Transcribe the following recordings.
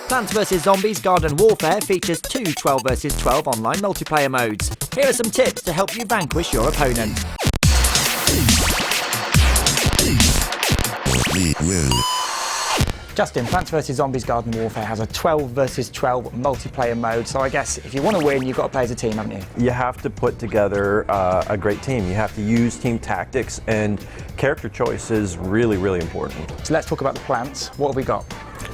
Plants vs Zombies Garden Warfare features two 12 vs 12 online multiplayer modes. Here are some tips to help you vanquish your opponent. Justin, Plants vs Zombies Garden Warfare has a 12 vs 12 multiplayer mode, so I guess if you want to win, you've got to play as a team, haven't you? You have to put together a great team. You have to use team tactics, and character choice is really, really important. So let's talk about the plants. What have we got?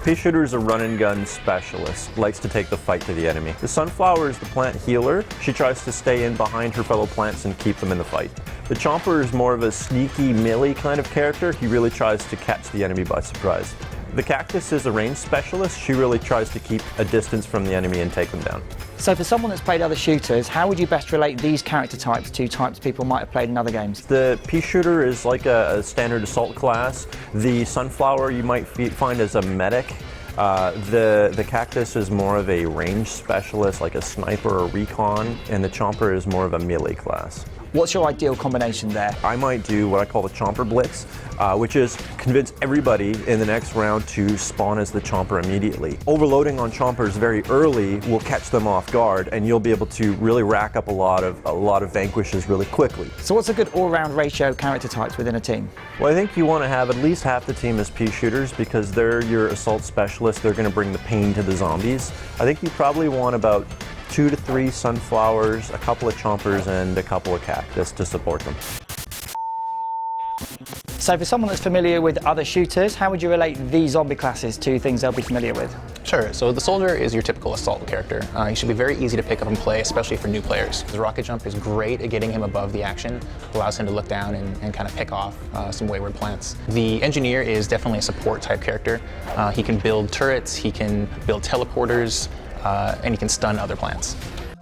Pea shooter is a run and gun specialist, likes to take the fight to the enemy. The sunflower is the plant healer. She tries to stay in behind her fellow plants and keep them in the fight. The chomper is more of a sneaky melee kind of character. He really tries to catch the enemy by surprise. The cactus is a range specialist. She really tries to keep a distance from the enemy and take them down. So for someone that's played other shooters, how would you best relate these character types to types people might have played in other games? The pea shooter is like a standard assault class. The sunflower you might find as a medic. The cactus is more of a range specialist, like a sniper or recon, and the chomper is more of a melee class. What's your ideal combination there? I might do what I call the chomper blitz, which is convince everybody in the next round to spawn as the chomper immediately. Overloading on chompers very early will catch them off guard, and you'll be able to really rack up a lot of vanquishes really quickly. So what's a good all-round ratio of character types within a team? Well, I think you want to have at least half the team as pea shooters because they're your assault specialists. They're going to bring the pain to the zombies. I think you probably want about 2 to 3 sunflowers, a couple of chompers, and a couple of cactus to support them. So for someone that's familiar with other shooters, how would you relate these zombie classes to things they'll be familiar with? Sure, so the soldier is your typical assault character. He should be very easy to pick up and play, especially for new players. His rocket jump is great at getting him above the action, allows him to look down and kind of pick off some wayward plants. The engineer is definitely a support type character. He can build turrets, he can build teleporters, and you can stun other plants.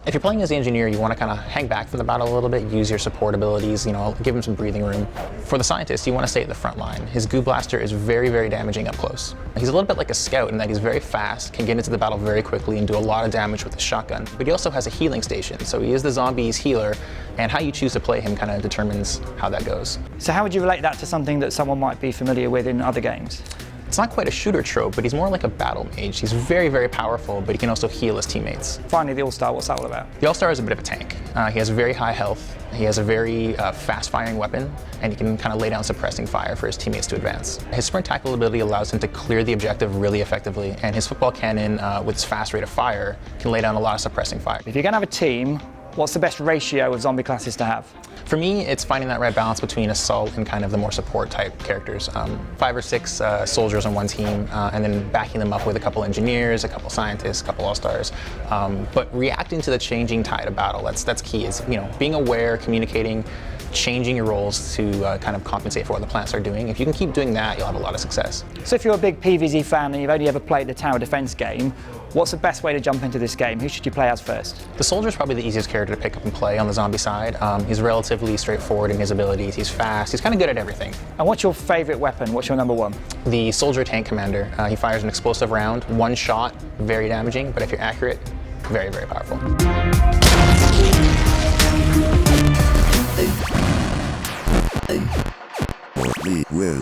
If you're playing as the engineer, you want to kind of hang back from the battle a little bit, use your support abilities, give him some breathing room. For the scientist, you want to stay at the front line. His goo blaster is very, very damaging up close. He's a little bit like a scout in that he's very fast, can get into the battle very quickly and do a lot of damage with his shotgun. But he also has a healing station, so he is the zombie's healer, and how you choose to play him kind of determines how that goes. So how would you relate that to something that someone might be familiar with in other games? It's not quite a shooter trope, but he's more like a battle mage. He's very, very powerful, but he can also heal his teammates. Finally, the All-Star, what's that all about? The All-Star is a bit of a tank. He has very high health, he has a very fast-firing weapon, and he can kind of lay down suppressing fire for his teammates to advance. His sprint tackle ability allows him to clear the objective really effectively, and his football cannon, with its fast rate of fire, can lay down a lot of suppressing fire. If you're going to have a team, what's the best ratio of zombie classes to have? For me, it's finding that right balance between assault and kind of the more support type characters. 5 or 6 soldiers on one team, and then backing them up with a couple engineers, a couple scientists, a couple all-stars. But reacting to the changing tide of battle, that's key. Is being aware, communicating, changing your roles to kind of compensate for what the plants are doing. If you can keep doing that, you'll have a lot of success. So if you're a big PvZ fan and you've only ever played the tower defense game, what's the best way to jump into this game? Who should you play as first? The soldier is probably the easiest character to pick up and play on the zombie side. He's relatively straightforward in his abilities. He's fast. He's kind of good at everything. And what's your favorite weapon? What's your number one? The soldier tank commander. He fires an explosive round, one shot, very damaging, but if you're accurate, very, very powerful. We will.